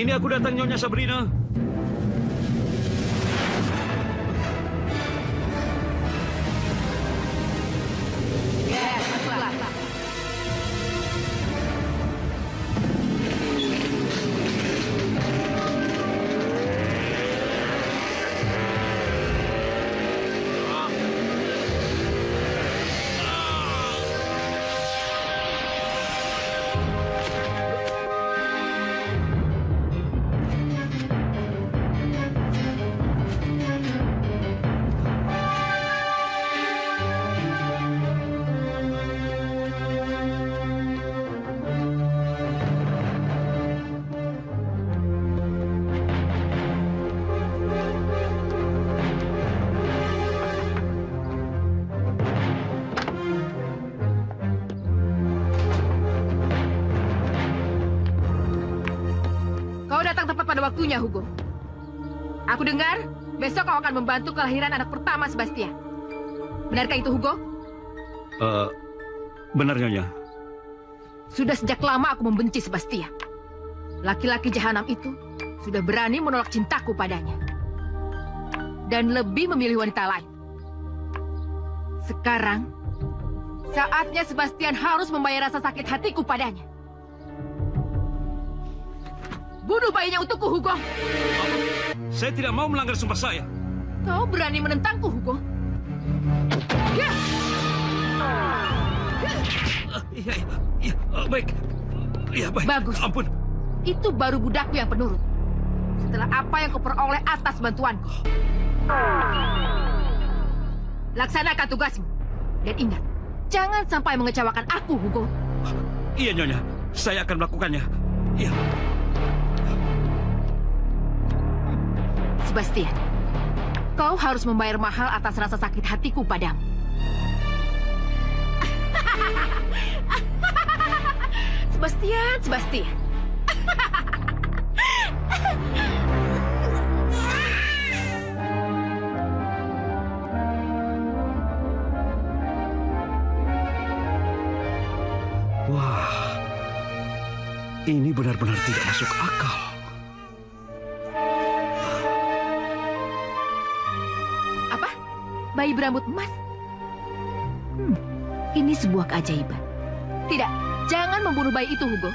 Ini aku datang, Nyonya Sabrina. Pada waktunya, Hugo. Aku dengar besok kau akan membantu kelahiran anak pertama Sebastian. Benarkah itu, Hugo? Benar, Nyonya. Sudah sejak lama aku membenci Sebastian. Laki-laki jahanam itu sudah berani menolak cintaku padanya. Dan lebih memilih wanita lain. Sekarang, saatnya Sebastian harus membayar rasa sakit hatiku padanya. Bunuh bayinya untukku, Hugo. Saya tidak mau melanggar sumpah saya. Kau berani menentangku, Hugo? Ya! Iya, baik. Iya, baik. Bagus. Ampun. Itu baru budakku yang penurut. Setelah apa yang kau peroleh atas bantuanku. Laksanakan tugasmu. Dan ingat, jangan sampai mengecewakan aku, Hugo. Iya, Nyonya. Saya akan melakukannya. Iya. Sebastian, kau harus membayar mahal atas rasa sakit hatiku padamu. Sebastian. Wah, ini benar-benar tidak masuk akal. Bayi berambut emas? Ini sebuah keajaiban. Tidak, jangan membunuh bayi itu, Hugo.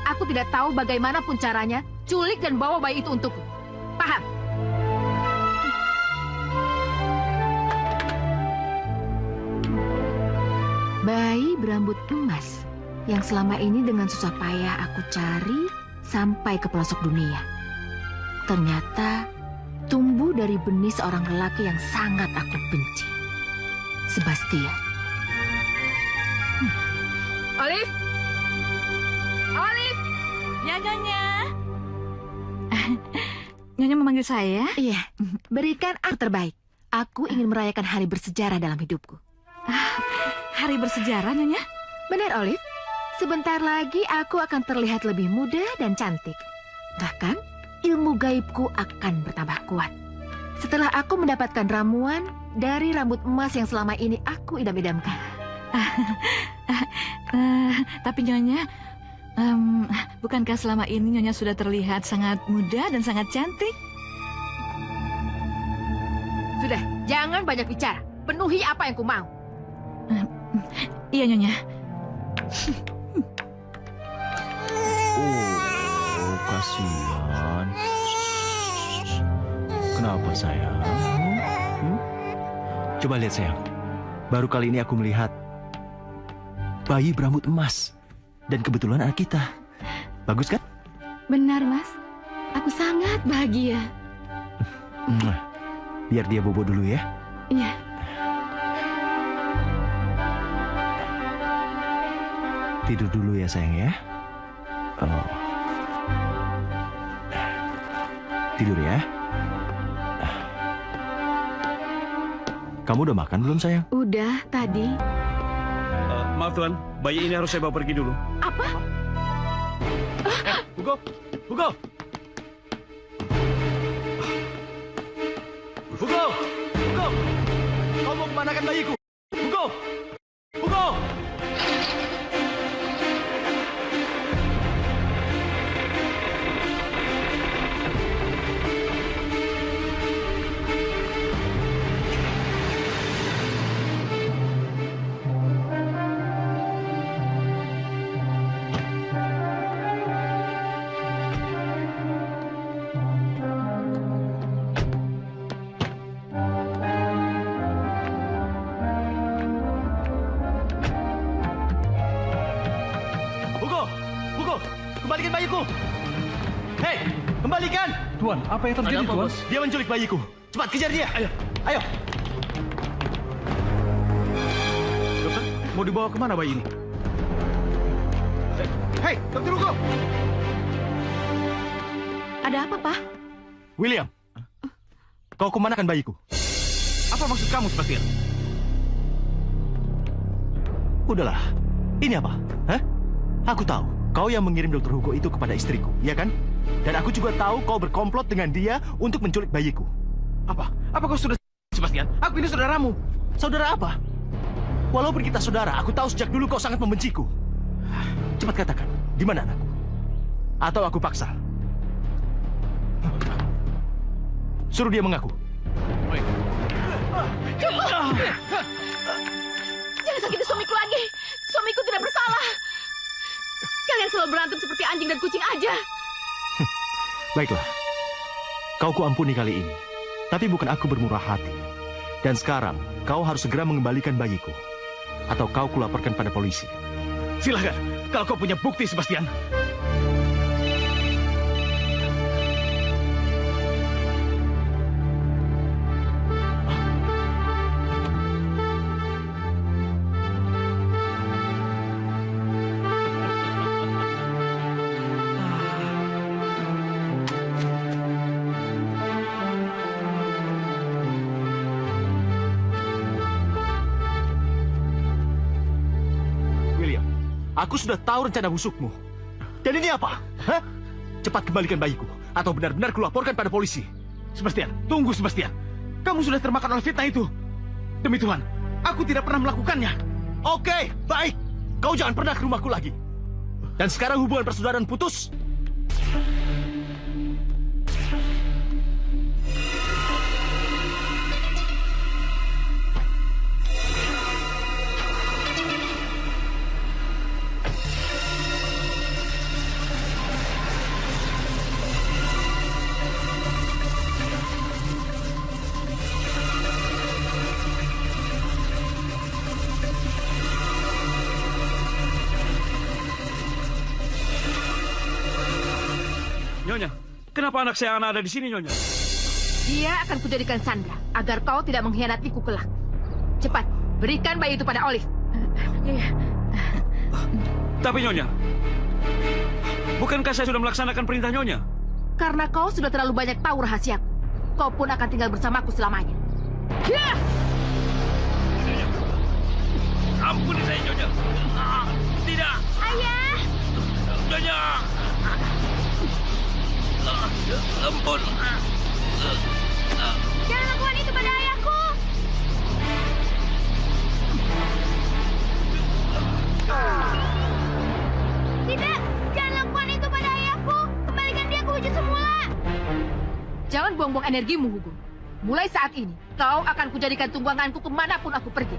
Aku tidak tahu bagaimanapun caranya culik dan bawa bayi itu untukku. Paham? Bayi berambut emas yang selama ini dengan susah payah aku cari sampai ke pelosok dunia. Ternyata tumbuh dari benih seorang lelaki yang sangat aku benci. Sebastian. Olive? Olive? Ya, Nyonya. Nyonya memanggil saya? Iya, berikan aku terbaik. Aku ingin merayakan hari bersejarah dalam hidupku. Hari bersejarah, Nyonya? Benar, Olive. Sebentar lagi aku akan terlihat lebih muda dan cantik. Bahkan, ilmu gaibku akan bertambah kuat. Setelah aku mendapatkan ramuan dari rambut emas yang selama ini aku idam-idamkan. Tapi Nyonya, bukankah selama ini Nyonya sudah terlihat sangat muda dan sangat cantik? Sudah, jangan banyak bicara. Penuhi apa yang ku mau. Iya, Nyonya. Oh, kasihan. Kenapa, sayang? Coba lihat, sayang. Baru kali ini aku melihat bayi berambut emas. Dan kebetulan anak kita. Bagus, kan? Benar, Mas. Aku sangat bahagia. Biar dia bobo dulu ya. Iya. Tidur dulu ya, sayang ya. Oh. Tidur ya. Kamu udah makan belum, sayang? Udah, tadi. Maaf, Tuan. Bayi ini harus saya bawa pergi dulu. Apa? Hugo! Hugo! Hugo! Hugo! Kau mau kemanakan bayiku? Hugo! Hugo! bayiku! Hei, kembalikan! Tuan, apa yang terjadi, Tuan? Dia menculik bayiku. Cepat kejar dia. Ayo, ayo. Dokter, mau dibawa kemana bayi ini? Hei, Dokter Hugo! Ada apa, Pak? William, kau kemanakan bayiku? Apa maksud kamu, Sebastian? Udahlah, ini apa? Hah? Aku tahu, kau yang mengirim Dokter Hugo itu kepada istriku, ya kan? Dan aku juga tahu kau berkomplot dengan dia untuk menculik bayiku. Apa? Apa kau sudah, Sebastian? Aku ini saudaramu. Saudara apa? Walaupun kita saudara, aku tahu sejak dulu kau sangat membenciku. Cepat katakan, di mana anakku? Atau aku paksa? Suruh dia mengaku. Jangan sakiti suamiku lagi. Suamiku tidak bersalah. Kalian selalu berantem seperti anjing dan kucing aja. Baiklah, kau kuampuni kali ini. Tapi bukan aku bermurah hati. Dan sekarang, kau harus segera mengembalikan bayiku. Atau kau kulaporkan pada polisi. Silahkan, kalau kau punya bukti, Sebastian. Aku sudah tahu rencana busukmu. Dan ini apa? Hah? Cepat kembalikan bayiku. Atau benar-benar kulaporkan pada polisi. Sebastian, tunggu, Sebastian. Kamu sudah termakan oleh fitnah itu. Demi Tuhan, aku tidak pernah melakukannya. Oke, baik. Kau jangan pernah ke rumahku lagi. Dan sekarang hubungan persaudaraan putus. Nyonya, kenapa anak saya Ana ada di sini, Nyonya? Dia akan kujadikan sandra agar kau tidak mengkhianatiku kelak. Cepat, berikan bayi itu pada Olive. Ya, Tapi Nyonya, bukankah saya sudah melaksanakan perintah Nyonya? Karena kau sudah terlalu banyak tahu rahasiaku. Kau pun akan tinggal bersamaku selamanya. Ya! Ampuni saya, Nyonya. Tidak. Ayah! Nyonya. Ampun. Jangan lakukan itu pada ayahku! Tidak! Jangan lakukan itu pada ayahku! Kembalikan dia ke wujud semula! Jangan buang-buang energimu, Hugo. Mulai saat ini, kau akan kujadikan tungganganku kemanapun aku pergi.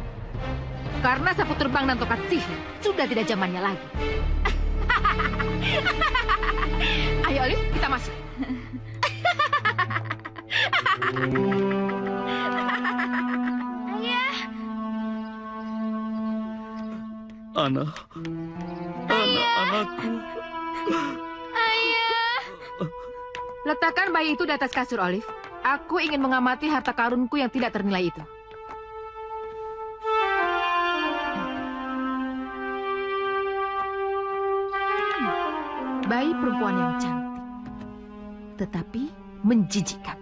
Karena sapu terbang dan tongkat sihir sudah tidak zamannya lagi. Ayo, Olive, kita masuk. Ayah. Ana. Anakku. Ayah. Letakkan bayi itu di atas kasur, Olive. Aku ingin mengamati harta karunku yang tidak ternilai itu. Bayi perempuan yang cantik, tetapi menjijikkan.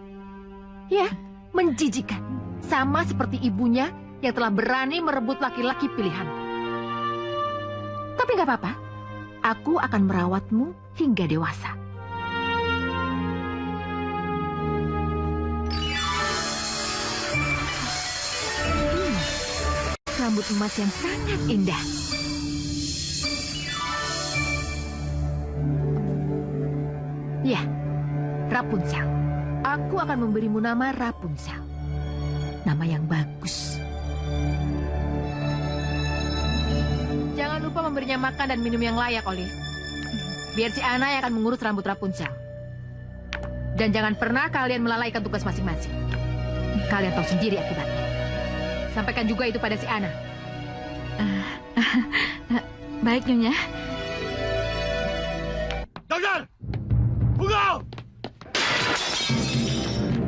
Ya, menjijikkan. Sama seperti ibunya yang telah berani merebut laki-laki pilihanku. Tapi nggak apa-apa. Aku akan merawatmu hingga dewasa. Rambut emas yang sangat indah. Ya, Rapunzel. Aku akan memberimu nama Rapunzel. Nama yang bagus. Jangan lupa memberinya makan dan minum yang layak, Olive. Biar si Anna yang akan mengurus rambut Rapunzel. Dan jangan pernah kalian melalaikan tugas masing-masing. Kalian tahu sendiri akibatnya. Sampaikan juga itu pada si Anna. Baik, Nyonya. Sadar! Hugo!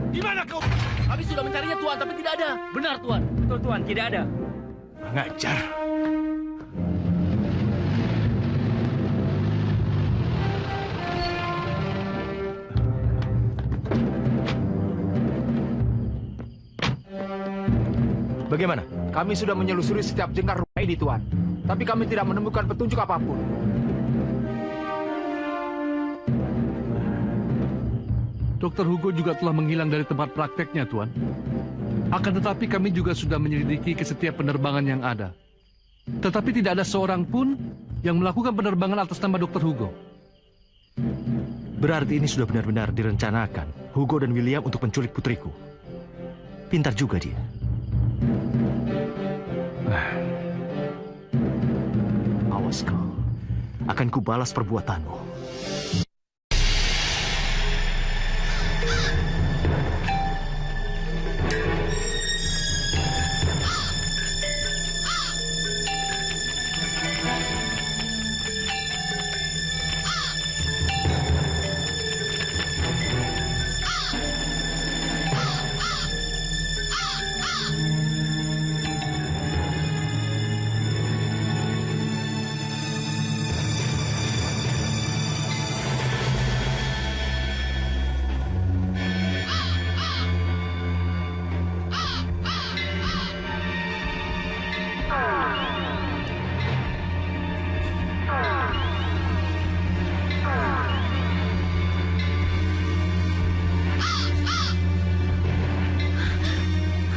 Di mana kau? Kami sudah mencarinya, Tuan, tapi tidak ada. Benar, Tuan. Betul, Tuan, tidak ada. Mengajar. Bagaimana? Kami sudah menyelusuri setiap jengkar rumah ini, Tuan. Tapi kami tidak menemukan petunjuk apapun. Dr. Hugo juga telah menghilang dari tempat prakteknya, Tuan. Akan tetapi kami juga sudah menyelidiki ke setiap penerbangan yang ada. Tetapi tidak ada seorang pun yang melakukan penerbangan atas nama Dr. Hugo. Berarti ini sudah benar-benar direncanakan Hugo dan William untuk menculik putriku. Pintar juga dia. Awas kau. Akan kubalas perbuatanmu.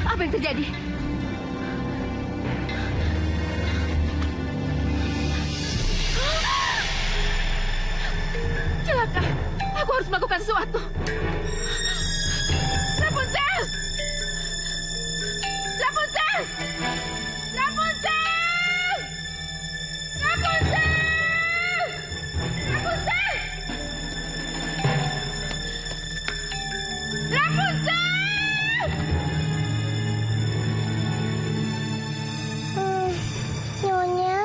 Apa yang terjadi? Celaka! Aku harus melakukan sesuatu. Rapunzel! Rapunzel! Rapunzel! Rapunzel! Rapunzel! Rapunzel! Nyonya.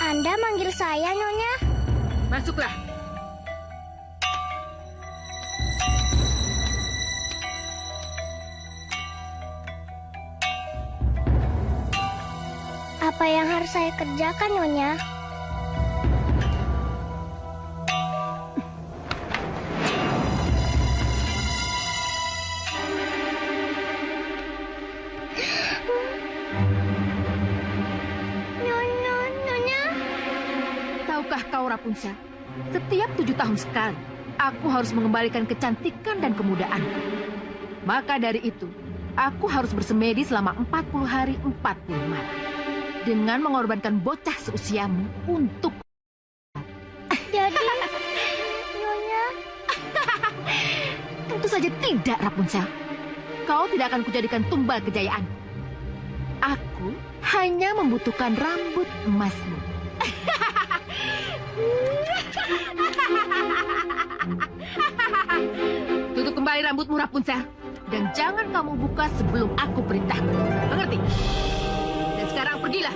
Anda manggil saya, Nyonya? Masuklah. Apa yang harus saya kerjakan, Nyonya? Nyonya. Tahukah kau, Rapunzel? Setiap 7 tahun sekali, aku harus mengembalikan kecantikan dan kemudaanku. Maka dari itu, aku harus bersemedi selama 40 hari 40 malam. Dengan mengorbankan bocah seusiamu untuk... Jadi, Nyonya. Tentu saja tidak, Rapunzel. Kau tidak akan kujadikan tumbal kejayaan. Aku hanya membutuhkan rambut emasmu. Tutup kembali rambutmu, Rapunzel. Dan jangan kamu buka sebelum aku perintahkan. Mengerti? Dan sekarang pergilah.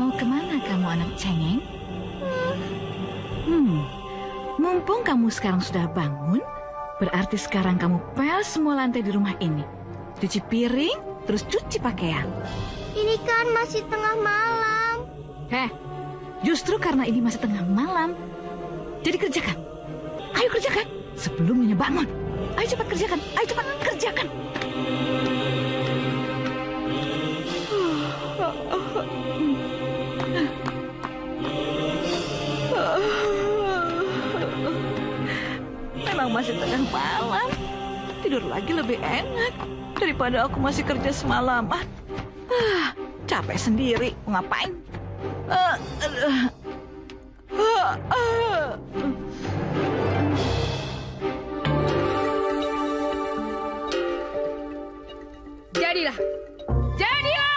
Mau kemana kamu, anak cengeng? Mumpung kamu sekarang sudah bangun, berarti sekarang kamu pel semua lantai di rumah ini. Cuci piring, terus cuci pakaian. Ini kan masih tengah malam. Justru karena ini masih tengah malam. Jadi kerjakan. Ayo kerjakan sebelum Nyonya bangun. Ayo cepat kerjakan. Ayo cepat kerjakan. Memang masih tengah malam. Tidur lagi lebih enak daripada aku masih kerja semalaman. Capek sendiri. Mau ngapain? Jadilah. Jadilah.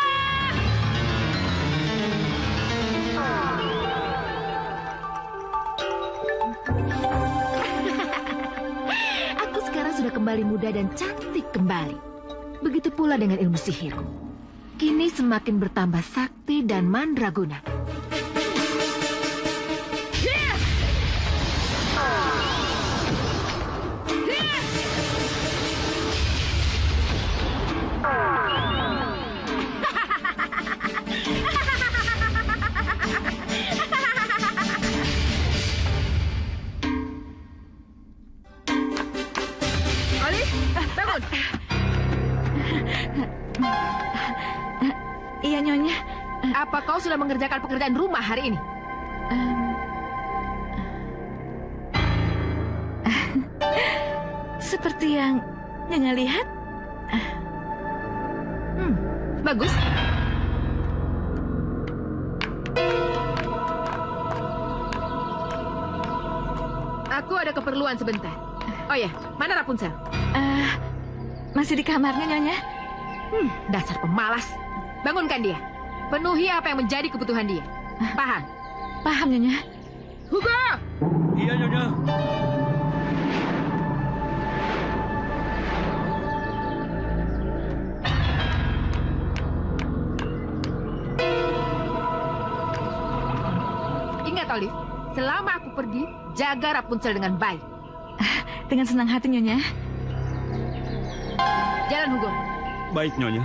Aku sekarang sudah kembali muda dan cantik kembali. Begitu pula dengan ilmu sihirku. Kini semakin bertambah sakti dan mandraguna. Iya, Nyonya. Apa kau sudah mengerjakan pekerjaan rumah hari ini? Seperti yang Nyonya lihat. Bagus. Aku ada keperluan sebentar. Oh ya, mana Rapunzel? Masih di kamarnya, Nyonya. Dasar pemalas. Bangunkan dia. Penuhi apa yang menjadi kebutuhan dia. Paham? Paham, Nyonya. Hugo! Iya, Nyonya. Ingat, Olive. Selama aku pergi, jaga Rapunzel dengan baik. Dengan senang hati, Nyonya. Jalan, Hugo. Baik, Nyonya.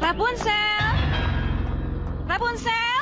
Rapunzel! Rapunzel!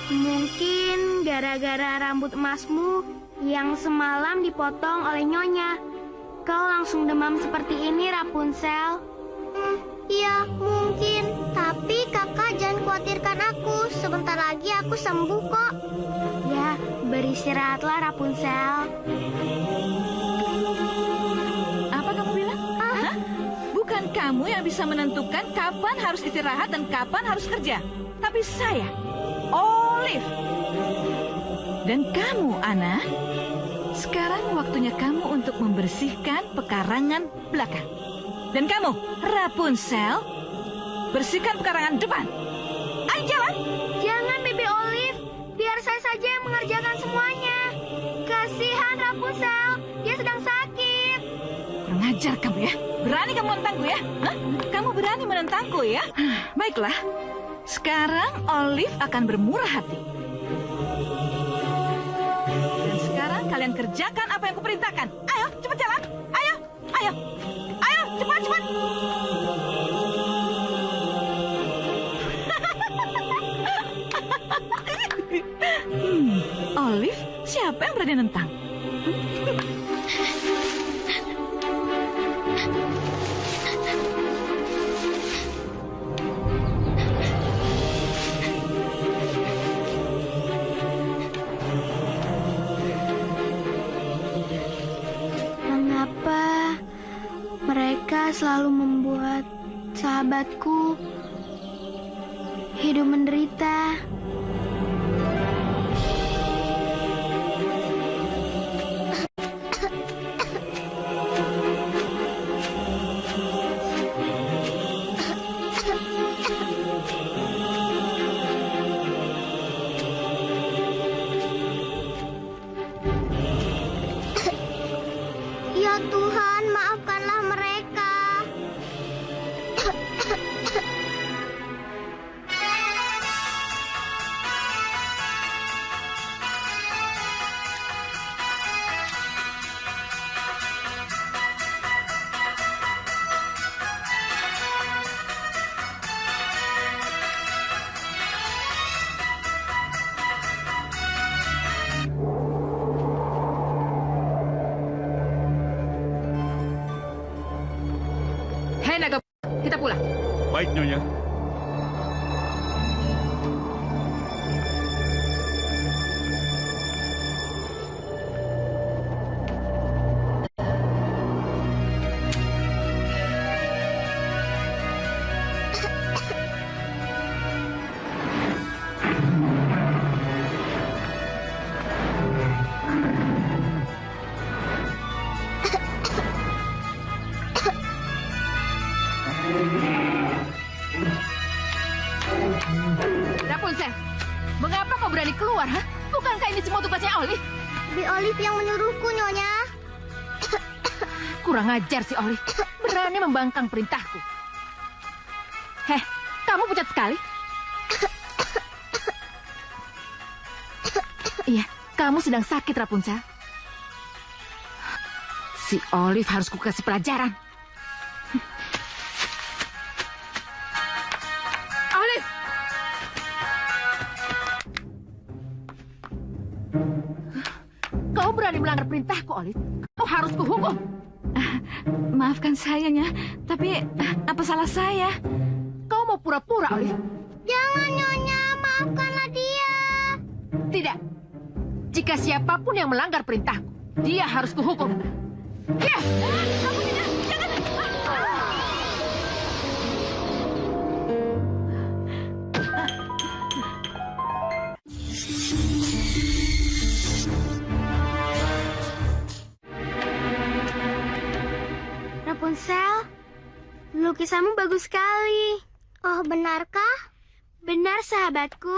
Mungkin gara-gara rambut emasmu yang semalam dipotong oleh Nyonya. Kau langsung demam seperti ini, Rapunzel. Iya, mungkin. Tapi kakak jangan khawatirkan aku. Sebentar lagi aku sembuh kok. Ya, beristirahatlah, Rapunzel. Apa kamu bilang? Hah? Bukan kamu yang bisa menentukan kapan harus istirahat dan kapan harus kerja. Tapi saya, Olive. Dan kamu, Anna, sekarang waktunya kamu untuk membersihkan pekarangan belakang. Dan kamu, Rapunzel, bersihkan pekarangan depan. Ayo jalan. Jangan, Bibi Olive. Biar saya saja yang mengerjakan semuanya. Kasihan Rapunzel, dia sedang sakit. Kurang ajar kamu ya. Berani kamu menentangku ya? Hah? Kamu berani menentangku ya? Baiklah. Sekarang Olive akan bermurah hati. Dan sekarang kalian kerjakan apa yang kuperintahkan. Ayo, cepat jalan. Ayo, ayo. Ayo, cepat, cepat. Olive, siapa yang berani nentang? Mengapa mereka selalu membuat sahabatku hidup menderita? Ya Tuhan, maafkanlah mereka. Nyonya. Rapunzel, mengapa kau berani keluar, ha? Bukankah ini semua tugasnya Olive? Bi Olive yang menyuruhku, Nyonya. Kurang ajar si Olive, berani membangkang perintahku. Heh, kamu pucat sekali. Iya, kamu sedang sakit, Rapunzel. Si Olive harus kukasih pelajaran. Olive! Kau berani melanggar perintahku, Olive. Kau harus kuhukum. Maafkan saya, Nya. Tapi apa salah saya? Kau mau pura-pura, Olive? Jangan, Nyonya. Maafkanlah dia. Tidak. Jika siapapun yang melanggar perintahku, dia harus kuhukum. Ya! Kamu tidak. Jangan. Rapunzel, lukisanmu bagus sekali. Oh, benarkah? Benar, sahabatku.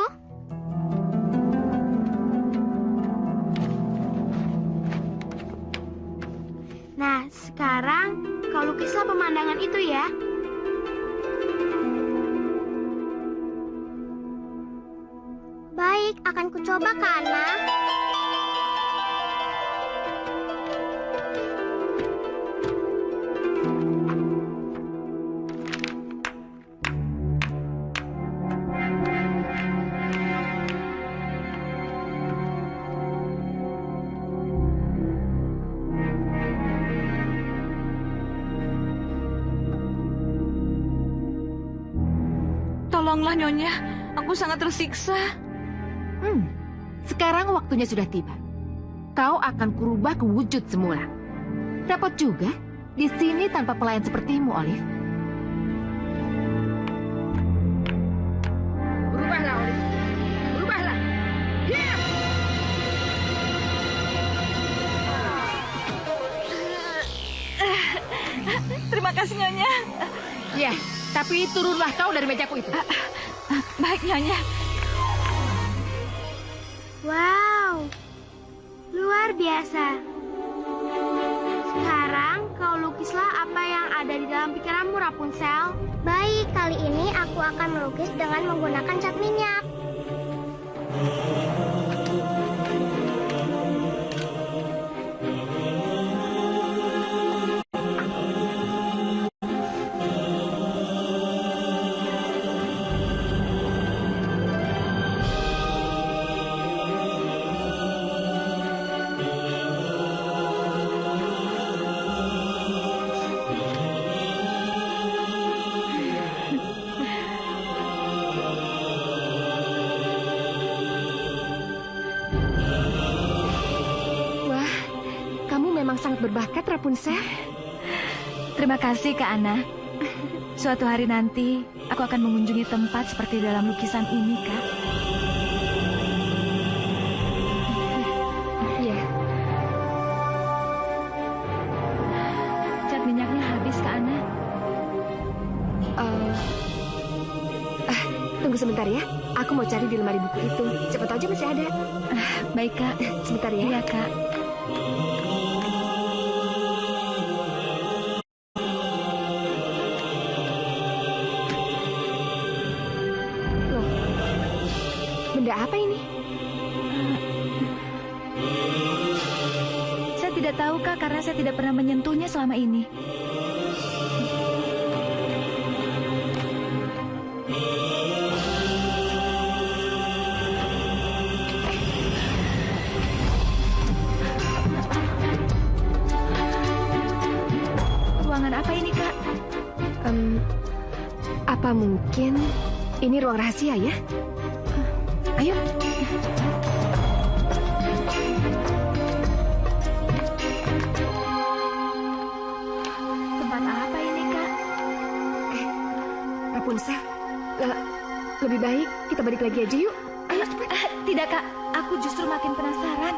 Nah, sekarang kau lukislah pemandangan itu ya. Baik, akan kucoba, Kak Ana. Tolonglah, Nyonya. Aku sangat tersiksa. Sekarang waktunya sudah tiba. Kau akan kurubah ke wujud semula. Repot juga di sini tanpa pelayan sepertimu, Olive. Berubahlah, Olive. Berubahlah. Hiya! Terima kasih, Nyonya. Ya, tapi turunlah kau dari mejaku itu. Baik, Nyonya. Wow, luar biasa. Sekarang kau lukislah apa yang ada di dalam pikiranmu, Rapunzel. Baik, kali ini aku akan melukis dengan menggunakan cat minyak. Sangat berbakat, Rapunzel. Terima kasih, Kak Ana. Suatu hari nanti, aku akan mengunjungi tempat seperti dalam lukisan ini, Kak. Iya. Cat minyaknya habis, Kak Ana. Tunggu sebentar ya. Aku mau cari di lemari buku itu. Siapa tahu aja masih ada. Baik, Kak. Sebentar ya. Iya, Kak. Benda apa ini? Saya tidak tahu, Kak, karena saya tidak pernah menyentuhnya selama ini. Ruangan apa ini, Kak? Apa mungkin ini ruang rahasia ya? Ayo. Tempat apa ini, Kak? Rapunzel, lebih baik kita balik lagi aja yuk. Ayo cepat. Tidak, Kak. Aku justru makin penasaran.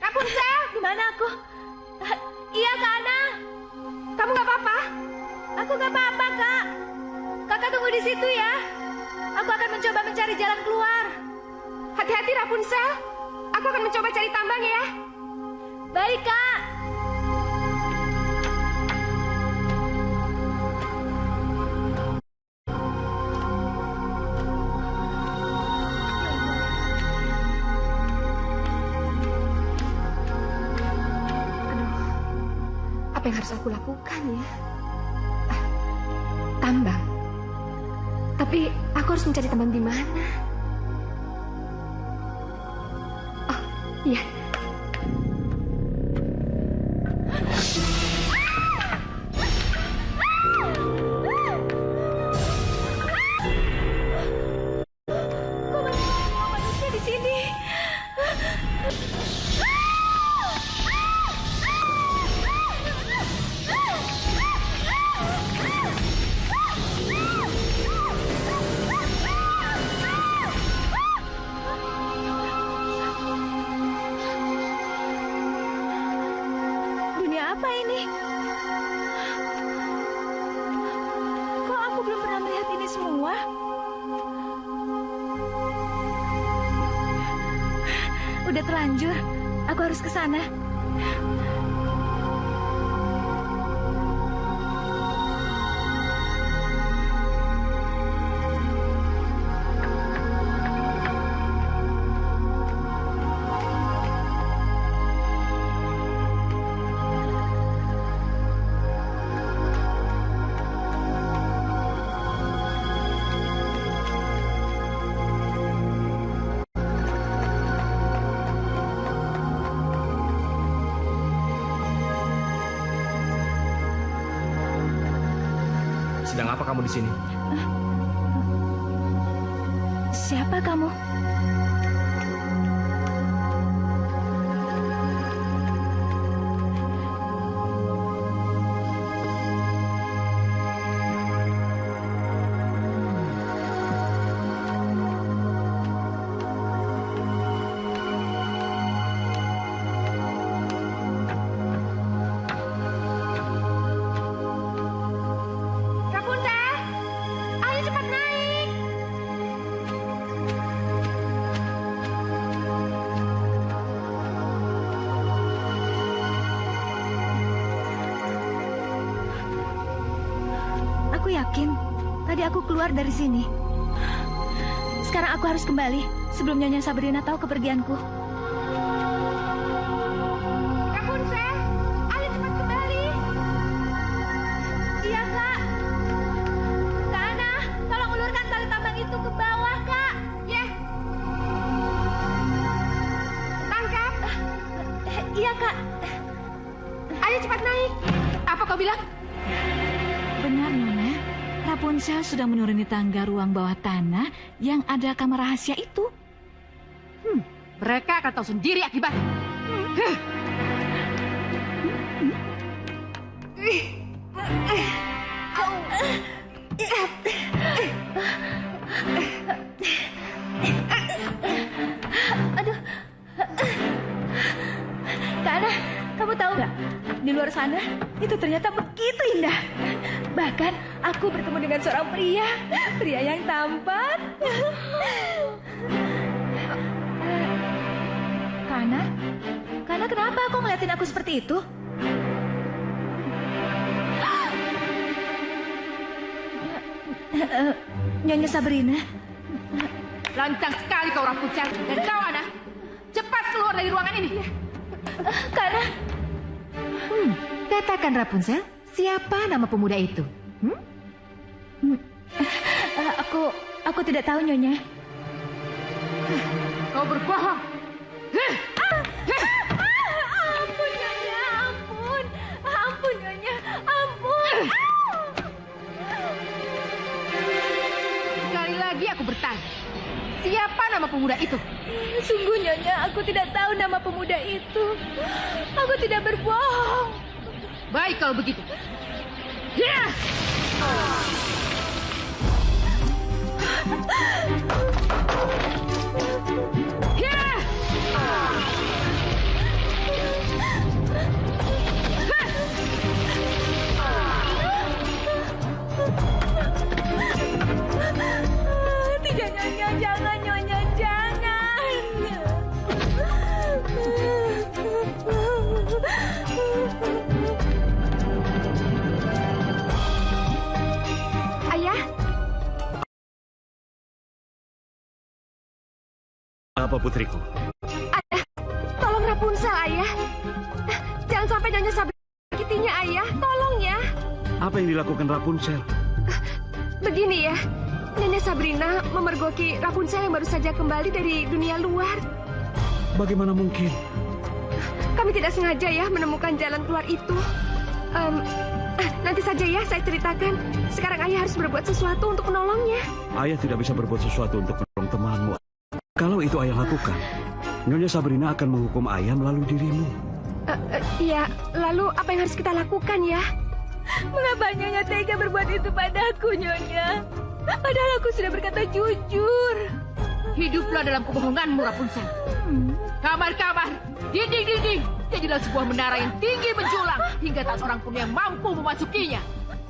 Rapunzel, di mana aku? Iya, Kak Ana. Kamu nggak apa-apa? Aku nggak apa-apa, Kak. Kakak tunggu di situ ya. Aku akan mencoba mencari jalan keluar. Hati-hati Rapunzel. Aku akan mencoba cari tambang ya. Baik, Kak. Apa yang harus aku lakukan ya? Tambang. Tapi aku harus mencari tambang di mana? Oh, iya. Kok banyak semua manusia di sini? Dunia apa ini? Kok aku belum pernah melihat ini semua? Udah terlanjur, aku harus ke sana. Sedang apa kamu di sini? Siapa kamu? Rapunzel, ayo cepat naik. Aku yakin tadi aku keluar dari sini. Sekarang aku harus kembali sebelum Nyonya Sabrina tahu kepergianku. Rapunzel, ayo cepat kembali. Iya, Kak. Kak Ana, tolong ulurkan tali tambang itu ke bawah, Kak. Ya. Tangkap. Iya, Kak. Ayo cepat naik. Apa kau bilang? Benar, Nona. Rapunzel sudah menuruni tangga ruang bawah tanah yang ada kamar rahasia itu. Mereka akan tahu sendiri akibatnya. Aduh. Kak Ana, kamu tahu nggak? Di luar sana, itu ternyata begitu indah. Bahkan, aku bertemu dengan seorang pria. Pria yang tampan. Kak Ana, kenapa kau ngeliatin aku seperti itu? Nyonya Sabrina. Lancang sekali kau Rapunzel. Dan kau Ana, cepat keluar dari ruangan ini. Karena Katakan Rapunzel, siapa nama pemuda itu? aku tidak tahu, Nyonya. Kau berbohong. Ampun, Nyonya, ampun. Ampun, Nyonya, ampun. Sekali lagi aku bertanya, siapa nama pemuda itu? Sungguh, Nyonya, aku tidak tahu nama pemuda itu. Aku tidak berbohong. Baik kalau begitu. Ya! Ya! Tidak, Nyonya, jangan, Nyonya, jangan. Ayah, Apa putriku? tolong Rapunzel, Ayah. Jangan sampai Nyonya Sabrina menyakitinya, Ayah. Tolong ya. Apa yang dilakukan Rapunzel? Begini ya, Nyonya Sabrina memergoki Rapunzel yang baru saja kembali dari dunia luar. Bagaimana mungkin? Kami tidak sengaja ya menemukan jalan keluar itu. Nanti saja ya saya ceritakan. Sekarang ayah harus berbuat sesuatu untuk menolongnya. Ayah tidak bisa berbuat sesuatu untuk menolong temanmu. Kalau itu ayah lakukan, Nyonya Sabrina akan menghukum ayah melalui dirimu. Iya, lalu apa yang harus kita lakukan ya? Mengapa Nyonya tega berbuat itu padaku, Nyonya? Padahal aku sudah berkata jujur. Hiduplah dalam kebohonganmu, Rapunzel. Kamar-kamar, dinding-dinding, jadilah sebuah menara yang tinggi menjulang hingga tak seorang pun yang mampu memasukinya.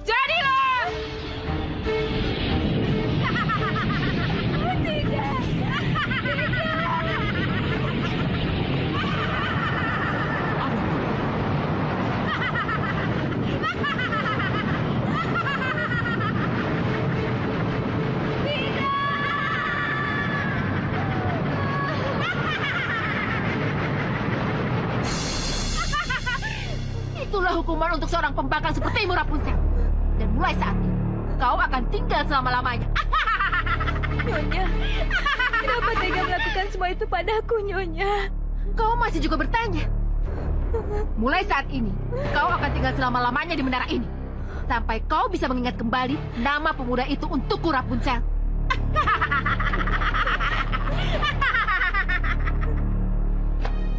Jadilah! Itulah hukuman untuk seorang pembangkang sepertimu, Rapunzel. Dan mulai saat ini, kau akan tinggal selama-lamanya. Nyonya, kenapa tega melakukan semua itu padaku, Nyonya? Kau masih juga bertanya. Mulai saat ini, kau akan tinggal selama-lamanya di menara ini. Sampai kau bisa mengingat kembali nama pemuda itu untukku, Rapunzel.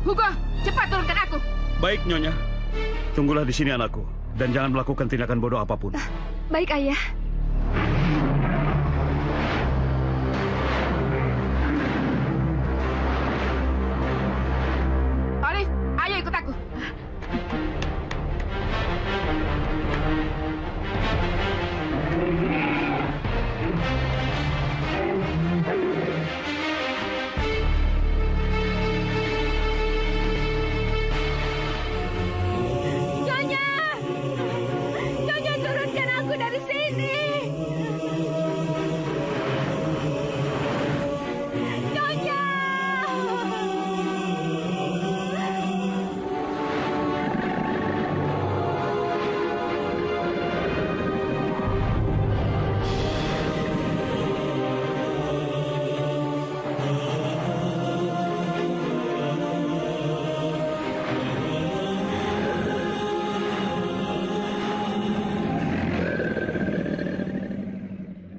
Hugo, cepat turunkan aku. Baik, Nyonya. Tunggulah di sini, anakku. Dan jangan melakukan tindakan bodoh apapun. Baik, Ayah. Olive, ayo ikut aku. Nyonya! Nyonya, turunkan aku dari sini! Nyonya!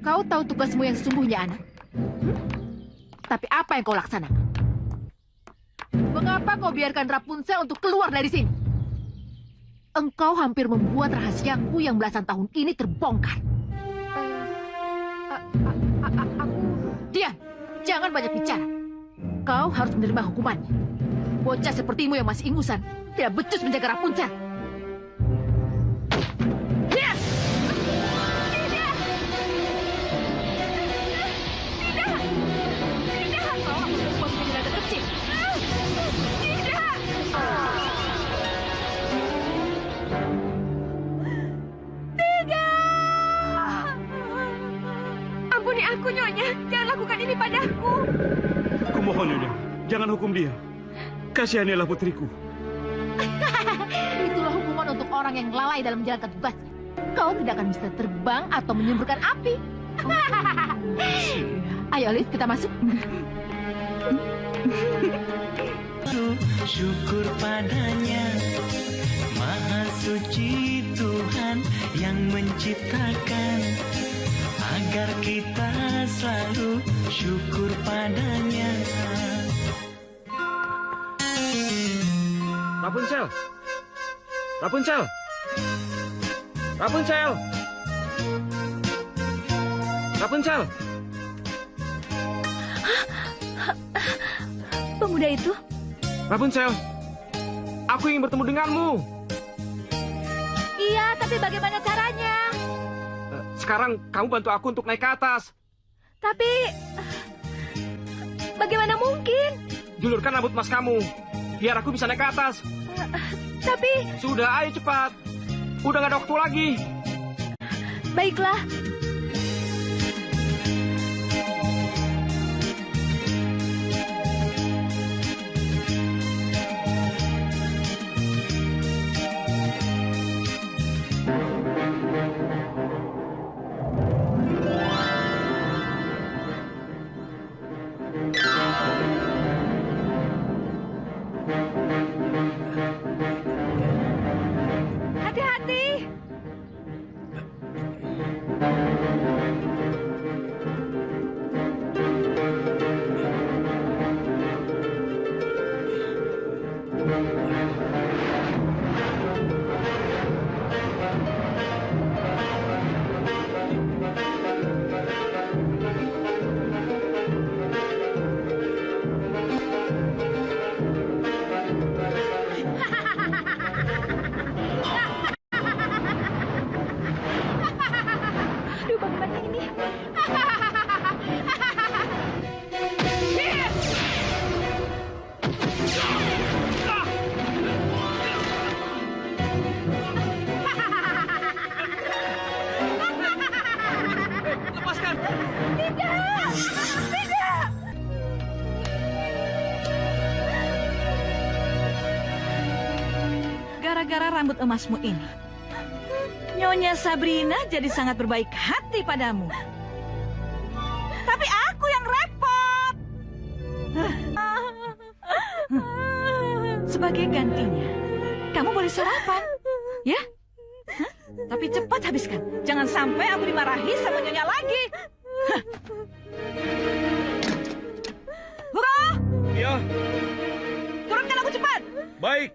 Kau tahu tugasmu yang sesungguhnya, anak. Tapi apa yang kau laksanakan? Mengapa kau biarkan Rapunzel untuk keluar dari sini? Engkau hampir membuat rahasiaku yang belasan tahun ini terbongkar. Diam, jangan banyak bicara. Kau harus menerima hukumannya. Bocah sepertimu yang masih ingusan tidak becus menjaga Rapunzel. Diam! Ampuni aku, Nyonya. Jangan lakukan ini padaku. Kumohon, Nyonya. Jangan hukum dia. Kasihanilah putriku. Itulah hukuman untuk orang yang lalai dalam menjalankan tugasnya. Kau tidak akan bisa terbang atau menyemburkan api. Ayo, Olive, kita masuk. selalu syukur padanya. Maha suci Tuhan yang menciptakan, agar kita selalu syukur padanya. Rapunzel! Rapunzel! Rapunzel! Rapunzel! Pemuda itu? Rapunzel, aku ingin bertemu denganmu. Iya, tapi bagaimana caranya? Sekarang kamu bantu aku untuk naik ke atas. Tapi bagaimana mungkin? Julurkan rambut emas kamu, biar aku bisa naik ke atas. Tapi... Sudah, ayo cepat. Udah gak ada waktu lagi. Baiklah. Hati-hati. Aduh, bagaimana ini? Lepaskan! Tidak! Tidak! Gara-gara rambut emasmu ini, Nyonya Sabrina jadi sangat berbaik hati padamu. Tapi aku yang repot. Sebagai gantinya, kamu boleh sarapan, ya? Hah? Tapi cepat habiskan. Jangan sampai aku dimarahi sama Nyonya lagi. Hugo! Iya, Turunkan aku cepat. baik.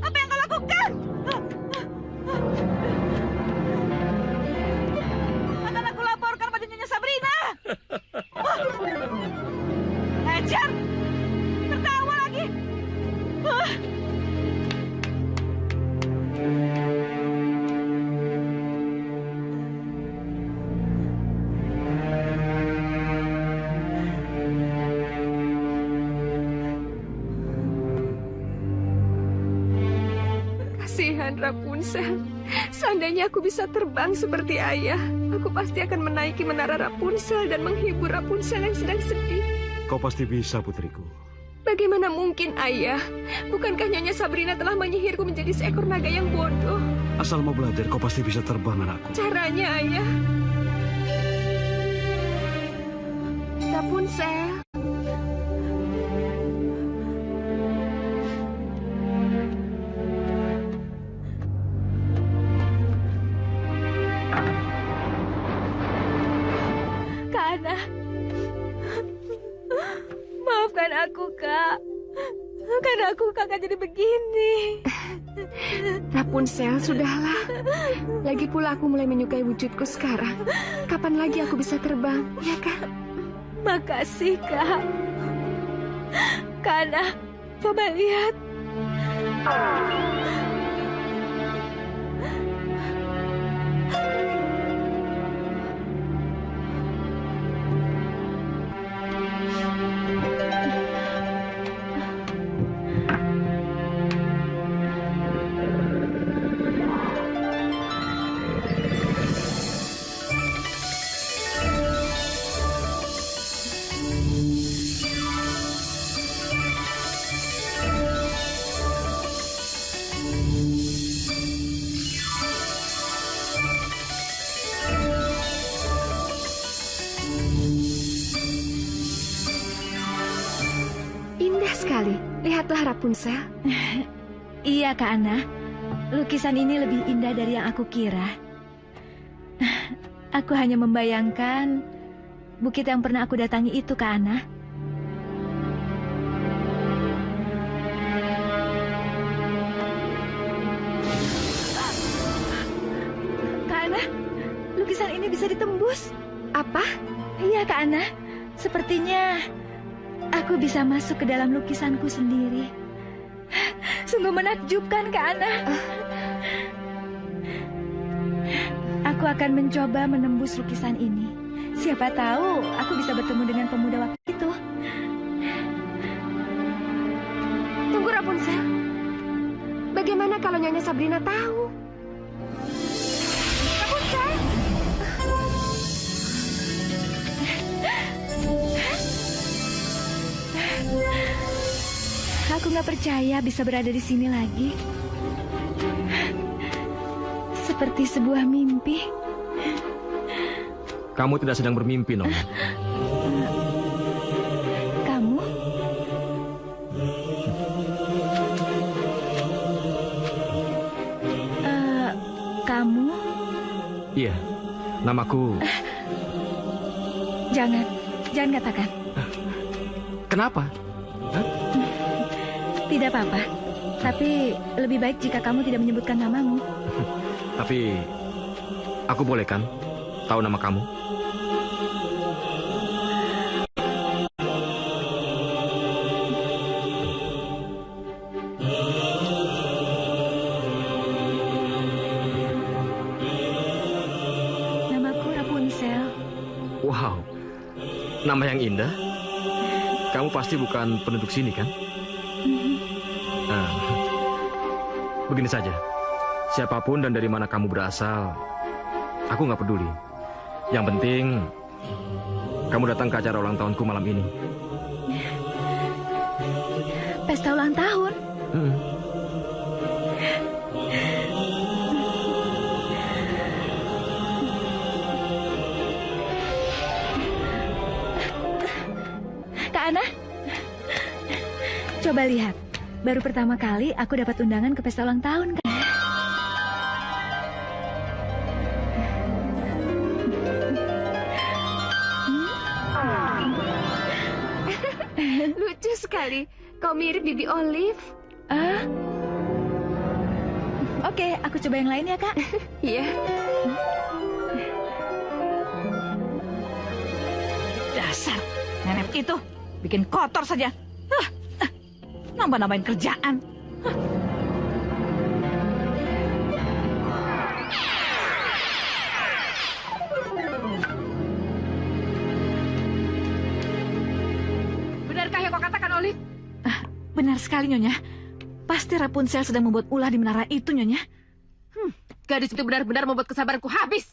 Apa yang kau lakukan? Akan aku laporkan pada Nyonya Sabrina. Ajar! Tertawa lagi. Kasihan Rapunzel. Seandainya aku bisa terbang seperti ayah, aku pasti akan menaiki menara Rapunzel dan menghibur Rapunzel yang sedang sedih. Kau pasti bisa, putriku. Bagaimana mungkin, ayah? Bukankah Nyonya Sabrina telah menyihirku menjadi seekor naga yang bodoh? Asal mau belajar, kau pasti bisa terbang, anakku. Caranya, ayah. Rapunzel. Kana. Maafkan aku, Kak. Karena aku kakak jadi begini. Rapunzel, sudahlah. Lagi pula aku mulai menyukai wujudku sekarang. Kapan lagi aku bisa terbang, ya kan? Makasih, Kak. Kana, coba lihat. sekali. Lihatlah Rapunzel. Iya, Kak Ana. Lukisan ini lebih indah dari yang aku kira. Aku hanya membayangkan bukit yang pernah aku datangi itu, Kak Ana. Kak Ana, lukisan ini bisa ditembus. Apa? Iya, Kak Ana. Sepertinya aku bisa masuk ke dalam lukisanku sendiri. Sungguh menakjubkan, Kak Ana. Aku akan mencoba menembus lukisan ini. Siapa tahu aku bisa bertemu dengan pemuda waktu itu. Tunggu, Rapunzel. Bagaimana kalau Nyonya Sabrina tahu? Rapunzel! Aku nggak percaya bisa berada di sini lagi. Seperti sebuah mimpi. Kamu tidak sedang bermimpi, Nona. Kamu? Kamu? Iya, namaku. Jangan katakan. Kenapa? Tidak apa-apa. Tapi lebih baik jika kamu tidak menyebutkan namamu. Tapi aku boleh kan tahu nama kamu? Namaku Rapunzel. Wow, nama yang indah. Kamu pasti bukan penduduk sini kan? Nah, begini saja. Siapapun dan dari mana kamu berasal, aku nggak peduli. Yang penting, kamu datang ke acara ulang tahunku malam ini. Pesta ulang tahun? Kak Ana, coba lihat. Baru pertama kali aku dapat undangan ke pesta ulang tahun, Kak. Lucu sekali. Kau mirip Bibi Olive. Oke, aku coba yang lain ya, Kak. Iya. Dasar nenek itu bikin kotor saja. Nambah-nambahin kerjaan. Benarkah yang kau katakan, Olive? Benar sekali, Nyonya. Pasti Rapunzel sedang membuat ulah di menara itu, Nyonya. Gadis itu benar-benar membuat kesabaranku habis.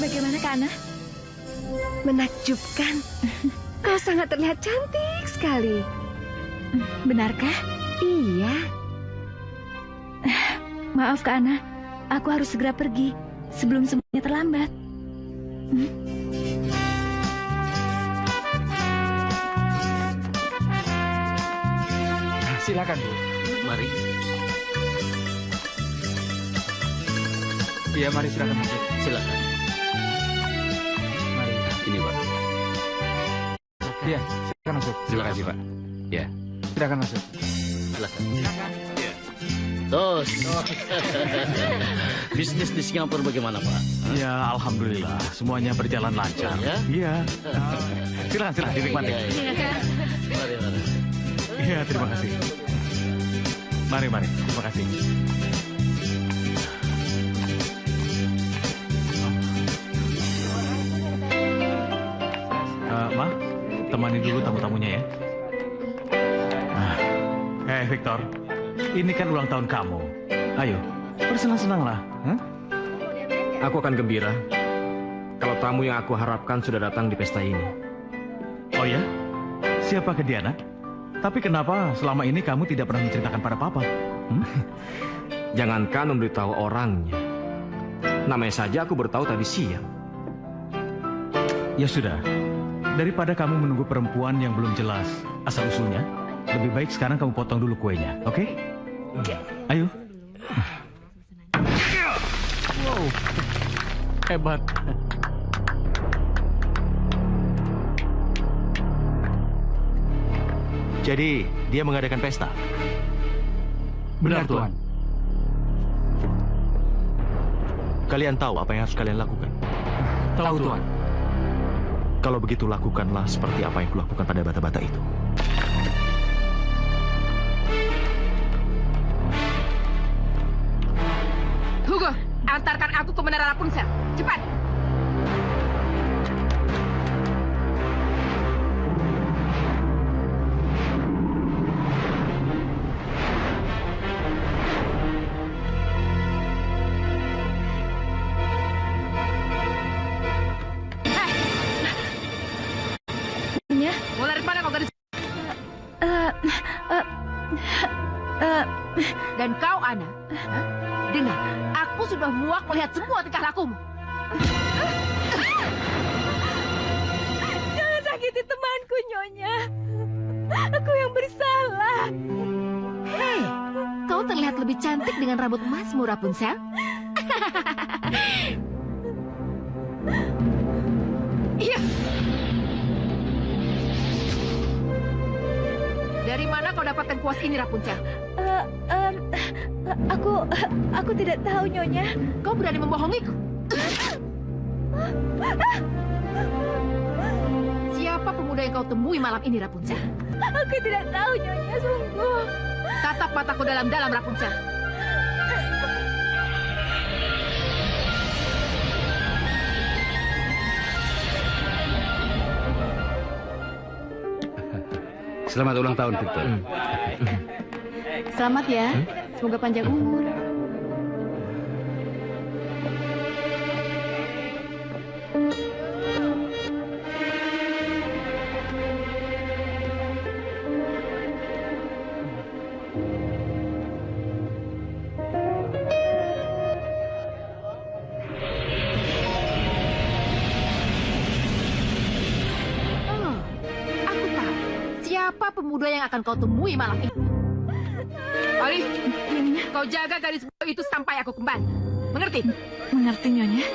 Bagaimana, Kak Ana? Menakjubkan. Kau sangat terlihat cantik sekali. Benarkah? Iya. Maaf, Kak Ana. Aku harus segera pergi sebelum semuanya terlambat. Silakan, Bu. Mari. Iya, mari silakan masuk. Silakan. Mari. Ini, Pak. Iya, silakan masuk. Terima kasih, Pak. Ya. Silakan masuk. Silakan. Ya. Tos. Bisnis di Singapura bagaimana, Pak? Ya, alhamdulillah. Semuanya berjalan lancar. Ya? Iya. Silakan dinikmati. Mari. Iya, terima kasih. Mari. Terima kasih. Ma, temani dulu tamu-tamunya ya. Victor, ini kan ulang tahun kamu. Ayo, bersenang-senanglah. Aku akan gembira kalau tamu yang aku harapkan sudah datang di pesta ini. Oh ya? Siapakah dia, nak? Tapi kenapa selama ini kamu tidak pernah menceritakan pada Papa? Jangankan memberitahu orangnya. Namanya saja aku bertahu tadi siang. Ya sudah, Daripada kamu menunggu perempuan yang belum jelas asal-usulnya, lebih baik sekarang kamu potong dulu kuenya, oke? Ayo. Wow, hebat. Jadi, dia mengadakan pesta? Benar, Tuan. Kalian tahu apa yang harus kalian lakukan? Tahu, Tuan. Kalau begitu, lakukanlah seperti apa yang kulakukan pada bata-bata itu. Hugo, antarkan aku ke Menara Rapunzel. Cepat! Mau lari mana kau gadis? Dan kau, Ana, dengar, aku sudah muak melihat semua tingkah lakumu. Jangan sakiti temanku, Nyonya. Aku yang bersalah. Hei, kau terlihat lebih cantik dengan rambut emasmu, Rapunzel. Iya. Dari mana kau dapatkan kuas ini, Rapunzel? Aku tidak tahu, Nyonya. Kau berani membohongiku? Siapa pemuda yang kau temui malam ini, Rapunzel? Aku tidak tahu, Nyonya, sungguh. Tatap mataku dalam-dalam, Rapunzel. Selamat ulang tahun, Victor. Selamat ya. Semoga panjang umur. Siapa pemuda yang akan kau temui malam ini? Oli, kau jaga gadis itu sampai aku kembali. Mengerti? Mengerti, Nyonya.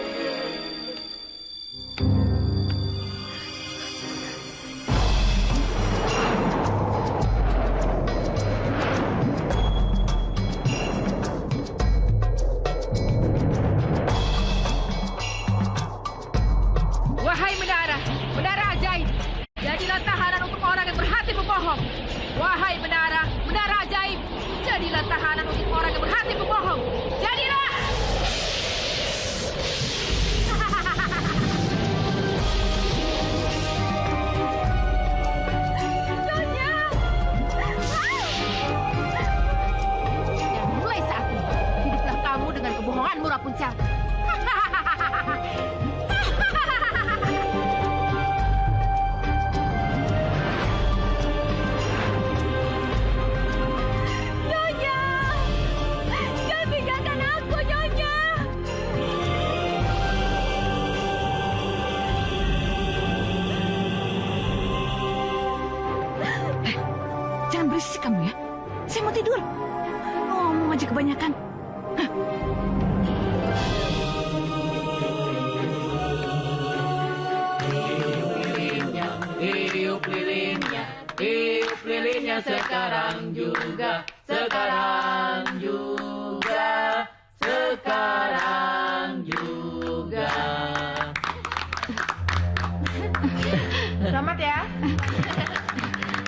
Wahai menara, menara ajaib. Jadilah tahanan untuk orang yang berhati berbohong. Wahai menara, menara ajaib. Jadilah tahanan untuk orang yang berhati berbohong. Jadilah. Nyonya. Dan mulai saat ini, hiduplah kamu dengan kebohonganmu, Rapunzel. Jangan berisik kamu ya. Saya mau tidur. Ngomong aja kebanyakan. Hah. Hiup lilinnya sekarang juga, sekarang juga, sekarang juga. Selamat ya.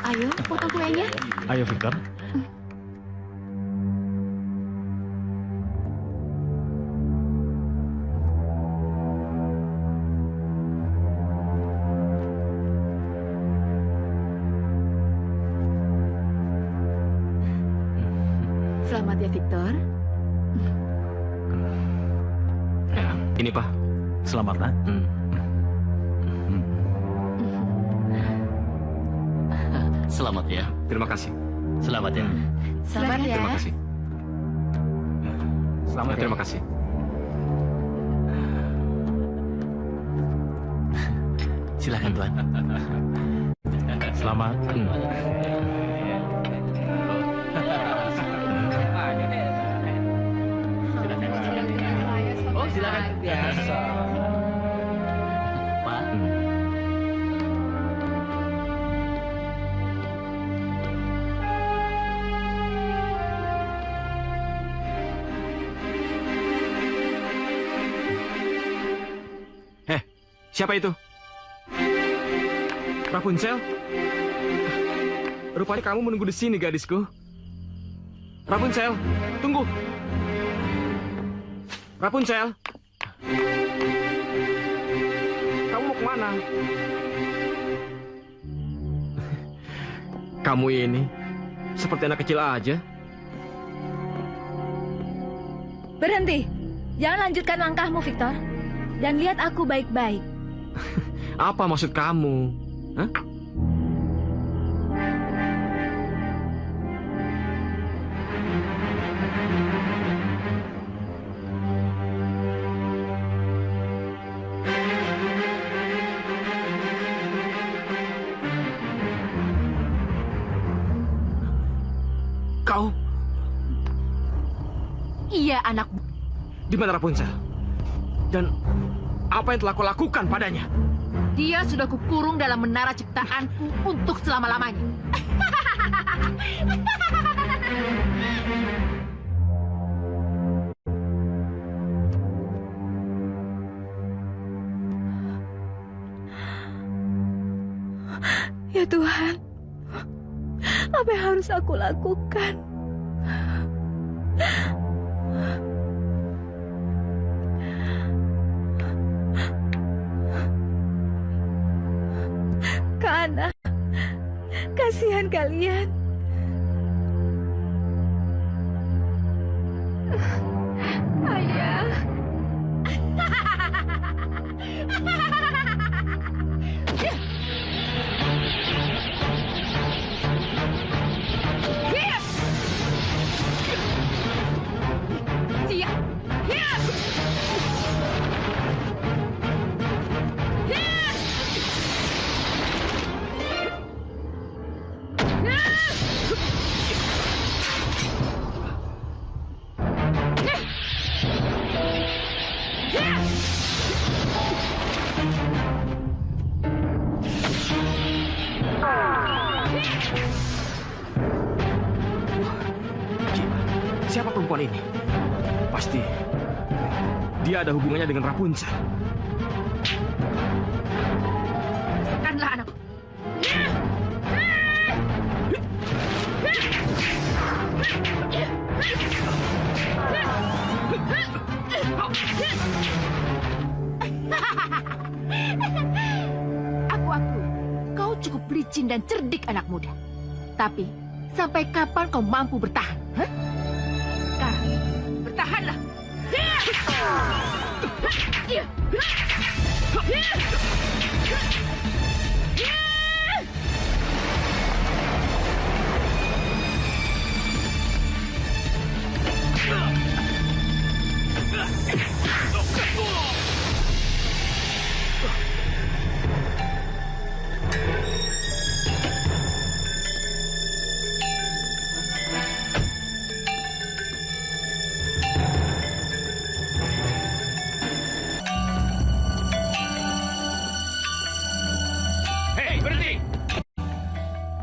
Ayo, potong kuenya. Ayo, Victor. Selamat ya, Victor. Ini, Pak. Selamat, Nak. Selamat ya. Terima kasih. Selamat ya. Selamat ya. Terima kasih. Selamat. Terima kasih. Silakan Tuan. Selamat. Oh, silakan. Biasa. Pak. Siapa itu? Rapunzel? Rupanya kamu menunggu di sini, gadisku. Rapunzel, tunggu. Rapunzel. Kamu mau kemana? Kamu ini seperti anak kecil aja. Berhenti. Jangan lanjutkan langkahmu, Victor. Dan lihat aku baik-baik. Apa maksud kamu? Hah? Kau? Iya, anakmu. Di mana Rapunzel? Dan apa yang telah kau lakukan padanya? Dia sudah kukurung dalam menara ciptaanku untuk selama-lamanya. Ya Tuhan, apa yang harus aku lakukan? Kana, kasihan kalian. Ayah. Siapa perempuan ini? Pasti dia ada hubungannya dengan Rapunzel. Tekanlah anakku. Aku akui, kau cukup licin dan cerdik anak muda. Tapi, sampai kapan kau mampu bertahan? Hah? Sekarang, bertahanlah.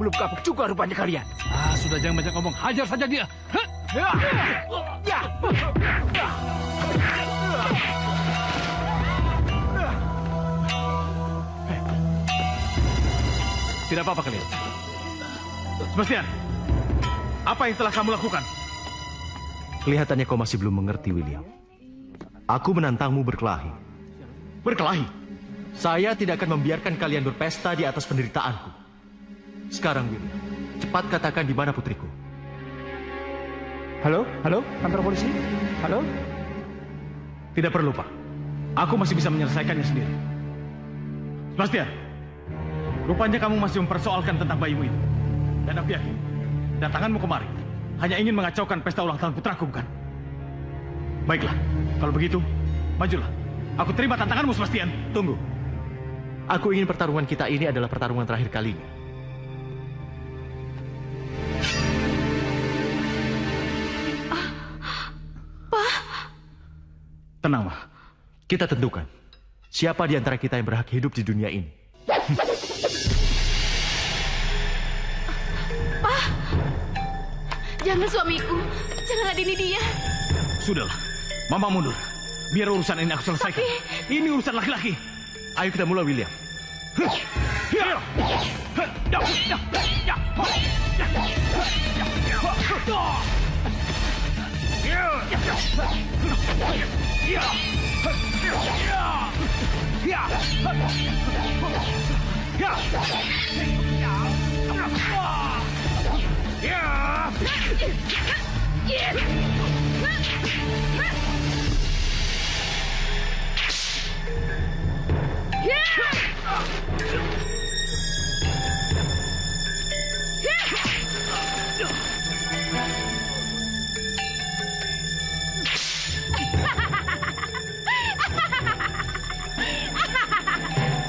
Belum kapok juga rupanya kalian. Ah, sudah jangan banyak ngomong. Hajar saja dia. Hah? Ya. Tidak apa-apa kalian. Sebastian, apa yang telah kamu lakukan? Kelihatannya kau masih belum mengerti, William. Aku menantangmu berkelahi. Berkelahi? Saya tidak akan membiarkan kalian berpesta di atas penderitaanku. Sekarang, William, cepat katakan di mana putriku. Halo, kantor polisi. Halo. Tidak perlu, Pak. Aku masih bisa menyelesaikannya sendiri. Sebastian, rupanya kamu masih mempersoalkan tentang bayimu itu. Dan aku yakin, datanganmu kemari hanya ingin mengacaukan pesta ulang tahun putraku, bukan? Baiklah, kalau begitu, majulah. Aku terima tantanganmu, Sebastian. Tunggu. Aku ingin pertarungan kita ini adalah pertarungan terakhir kalinya. Tenang, Ma. Kita tentukan siapa di antara kita yang berhak hidup di dunia ini. Pak, jangan suamiku. Jangan adini dia. Sudahlah, Mama mundur. Biar urusan ini aku selesaikan. Ini urusan laki-laki. Ayo kita mulai, William.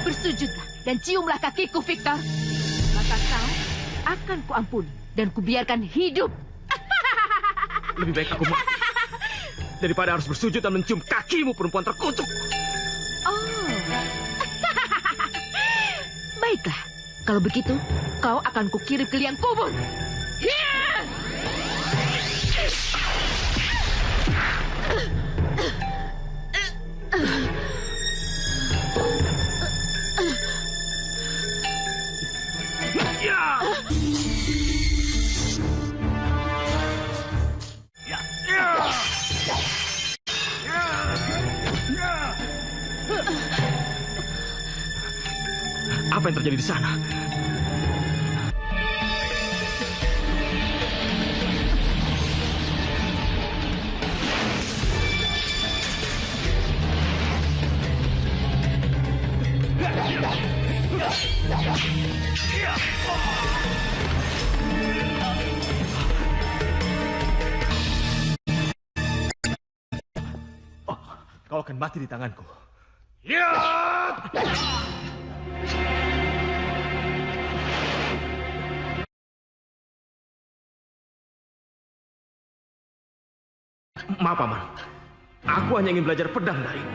Bersujudlah dan ciumlah kakiku, Victor. Maka kau akan kuampuni dan kubiarkan hidup. Lebih baik aku mati daripada harus bersujud dan mencium kakimu, perempuan terkutuk. Oh. Baiklah, kalau begitu kau akan kukirim ke liang kubur. Apa yang terjadi di sana? Kau akan mati di tanganku. Maaf, Paman. Aku hanya ingin belajar pedang darimu.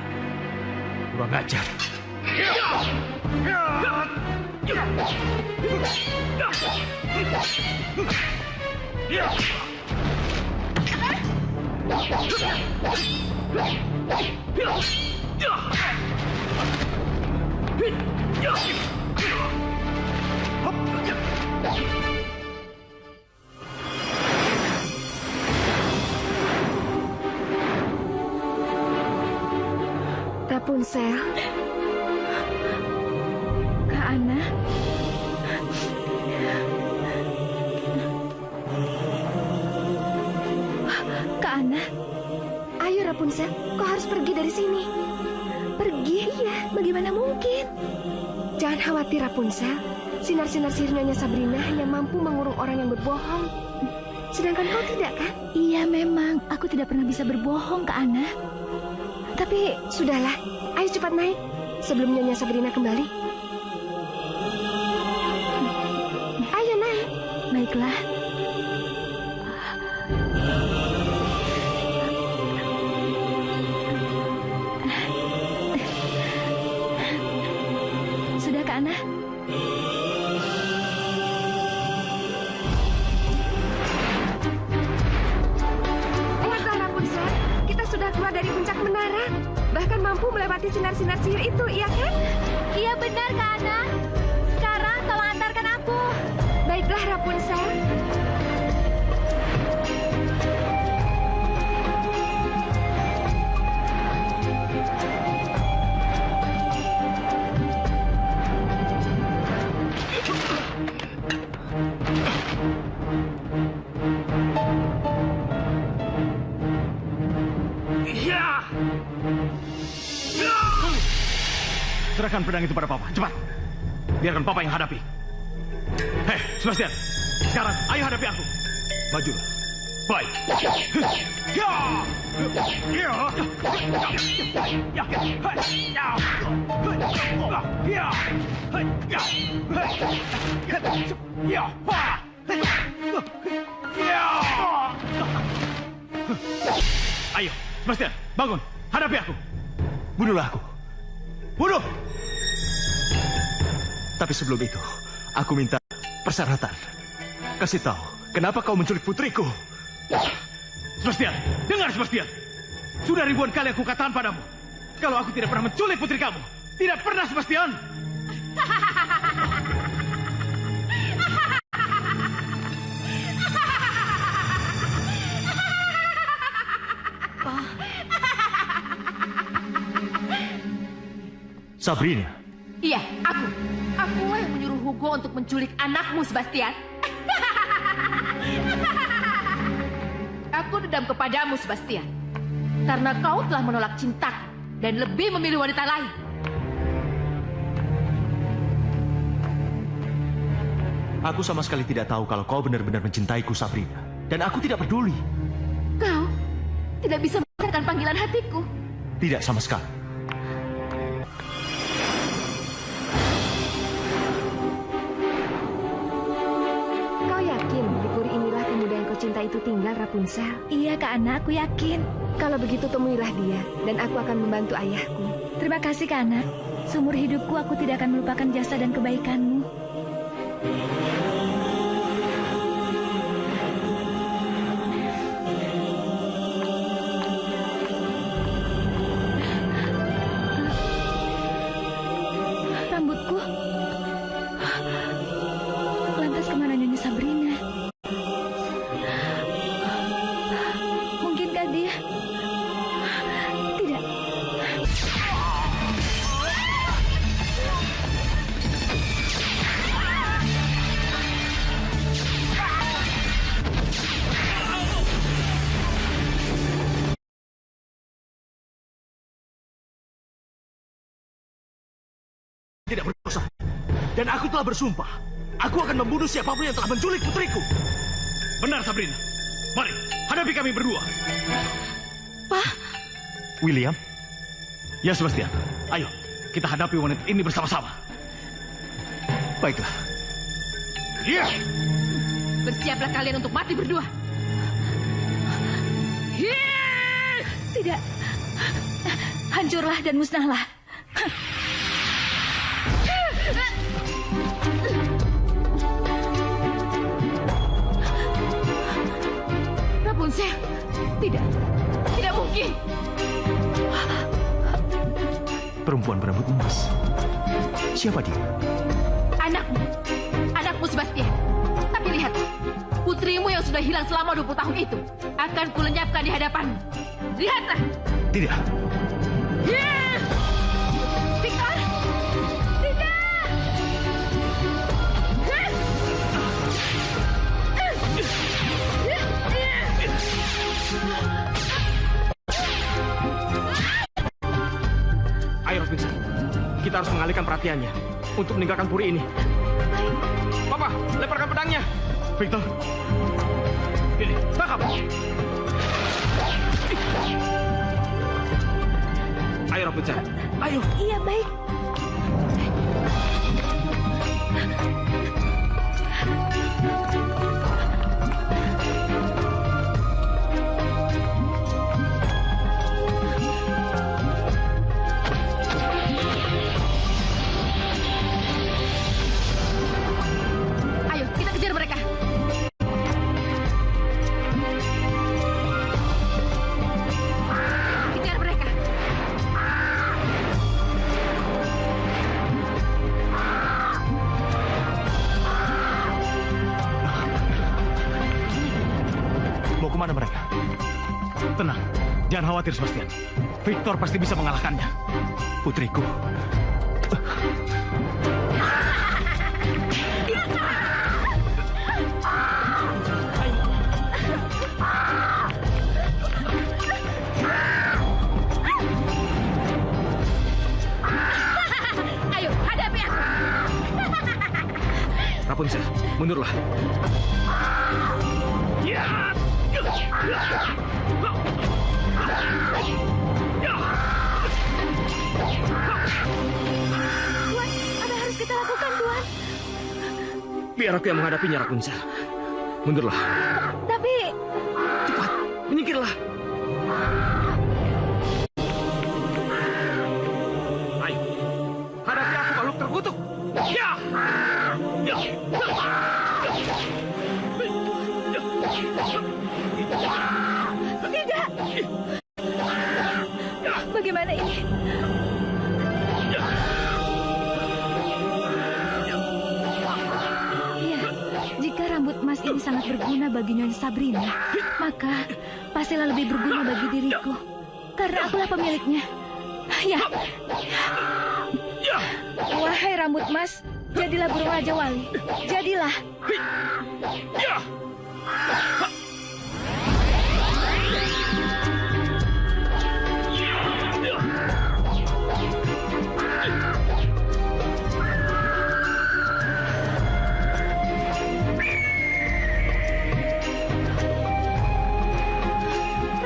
Kurang ajar. Rapunzel. Kak Ana. Kak Ana. Ayo Rapunzel, kau harus pergi dari sini. Pergi? Iya, bagaimana mungkin? Jangan khawatir Rapunzel. Sinar-sinar sihir Nyonya Sabrina hanya mampu mengurung orang yang berbohong. Sedangkan kau tidak, kan? Iya memang, aku tidak pernah bisa berbohong, Kak Ana. Tapi sudahlah, ayo cepat naik sebelum Nyonya Sabrina kembali. Ayo naik. Baiklah. Sudah, Kak Ana? Lihatlah Rapunzel, kita sudah keluar dari puncak menara. Bahkan mampu melewati sinar-sinar sihir itu, iya kan? Iya benar, Kak Ana. Sekarang tolong antarkan aku. Baiklah Rapunzel. Serahkan pedang itu pada Papa, cepat. Biarkan Papa yang hadapi. Hei, Sebastian. Sekarang, ayo hadapi aku. Majulah. Baik. Ayo, Sebastian, bangun. Hadapi aku. Bunuhlah aku. Bunuh! Tapi sebelum itu, aku minta persyaratan. Kasih tahu, kenapa kau menculik putriku? Sebastian, dengar Sebastian. Sudah ribuan kali aku katakan padamu, kalau aku tidak pernah menculik putri kamu. Tidak pernah, Sebastian. Sabrina. Iya, aku. Akulah yang menyuruh Hugo untuk menculik anakmu, Sebastian. Aku dendam kepadamu, Sebastian. Karena kau telah menolak cintaku dan lebih memilih wanita lain. Aku sama sekali tidak tahu kalau kau benar-benar mencintaiku, Sabrina. Dan aku tidak peduli. Kau tidak bisa mengatakan panggilan hatiku. Tidak sama sekali. Cinta itu tinggal, Rapunzel. Iya, Kak Ana, aku yakin. Kalau begitu temuilah dia, dan aku akan membantu ayahku. Terima kasih, Kak Ana. Seumur hidupku aku tidak akan melupakan jasa dan kebaikanmu. Rambutku. Lantas kemana Nyonya Sabrina? Dia tidak. Tidak berdosa. Dan aku telah bersumpah, aku akan membunuh siapapun yang telah menculik putriku. Benar, Sabrina. Mari, hadapi kami berdua. Pak? William? Ya, Sebastian. Ayo, kita hadapi wanita ini bersama-sama. Baiklah. Iya! Bersiaplah kalian untuk mati berdua. Tidak. Hancurlah dan musnahlah. Rapunzel, tidak mungkin. Perempuan berambut emas. Siapa dia? Anakmu Sebastian. Tapi lihat, putrimu yang sudah hilang selama 20 tahun itu akan kulenyapkan di hadapanmu. Lihatlah. Tidak. Victor! Tidak! Ayo, Vincent. Kita harus mengalihkan perhatiannya untuk meninggalkan puri ini. Papa, lemparkan pedangnya. Victor. Ini, tangkap. Ayo, Rapunzel. Ayo. Iya, baik. Ayo, kita kejar mereka. Kejar mereka. Mau kemana mereka? Tenang, jangan khawatir, Sebastian. Victor pasti bisa mengalahkannya. Putriku. Ayo, hadapi aku. Rapunzel, mundurlah. Ayo, Tuan, apa yang harus kita lakukan, Tuan? Biar aku yang menghadapinya, Rapunzel. Mundurlah. Tapi... Cepat, menyingkirlah. Ayo, hadapi aku, makhluk terkutuk. Ya! Tidak! Bagaimana ini? Ya, jika rambut emas ini sangat berguna bagi Nyonya Sabrina, maka pastilah lebih berguna bagi diriku. Karena akulah pemiliknya. Ya. Wahai rambut emas, jadilah burung Raja Wali. Jadilah.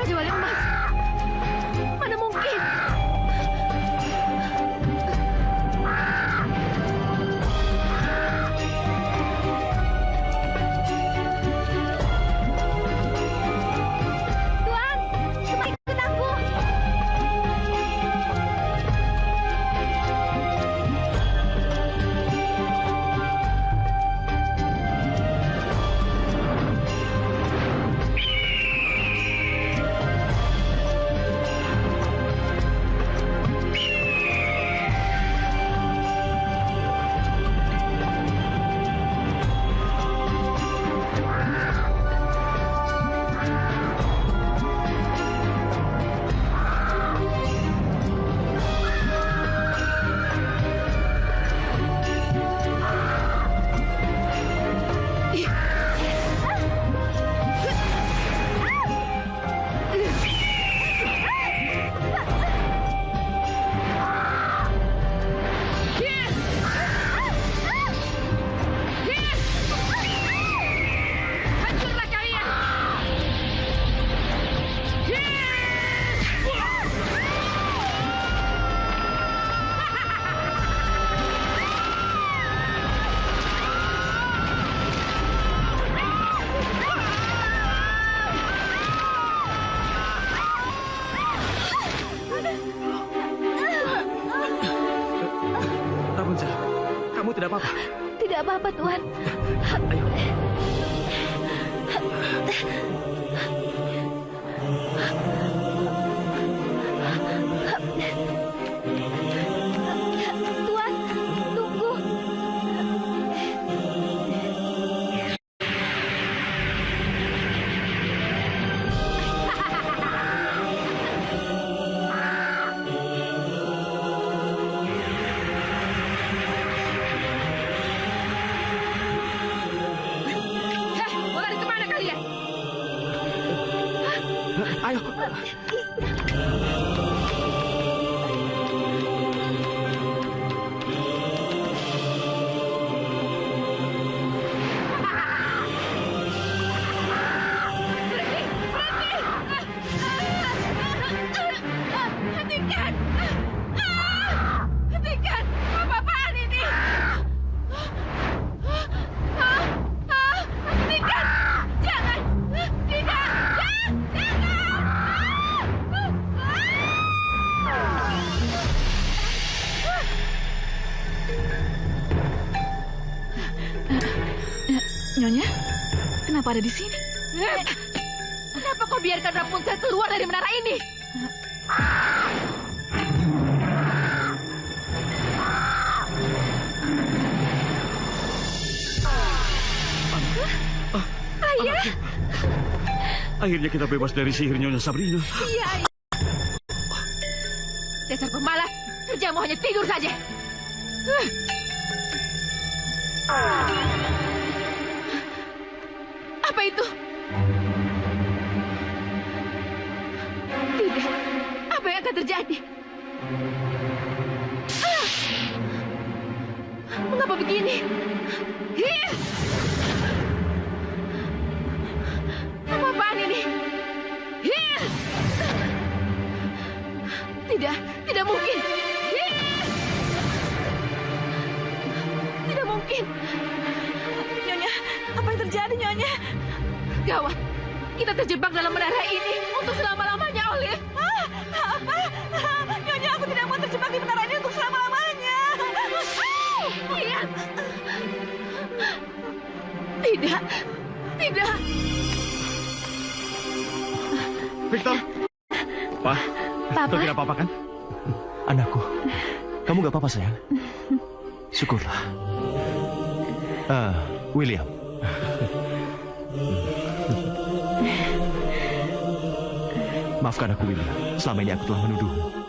Raja Wali emas. Mana mungkin? Tuan, cuma ikut aku. Hancurlah kalian! Rapunzel, kamu tidak apa-apa. Tidak apa-apa, Tuan. Ayo. Tuan, tunggu. Mau lari kemana kalian? Ayo. Hentikan! Hentikan! Apa-apaan ini? Hentikan! Jangan! Tidak! Nyonya, kenapa ada di sini? Kenapa kau biarkan Rapunzel keluar dari menara ini? Ayah! Akhirnya kita bebas dari sihir Nyonya Sabrina. Iya, Ayah. Dasar pemalas, kerjamu hanya tidur saja. Apa itu? Tidak. Apa yang akan terjadi? Mengapa begini? Apa-apaan ini? Tidak mungkin. Tidak mungkin. Nyonya, apa yang terjadi, Nyonya? Gawat. Kita terjebak dalam menara ini untuk selama-lamanya, Olive. Apa? Nyonya, aku tidak mau terjebak di menara ini untuk selama-lamanya. Lihat. Tidak. Tidak. Victor. Pak. Papa. Kau tidak apa-apa kan? Anakku. Kamu gak apa-apa sayang? Syukurlah. William. Maafkan aku, William. Selama ini aku telah menuduhmu.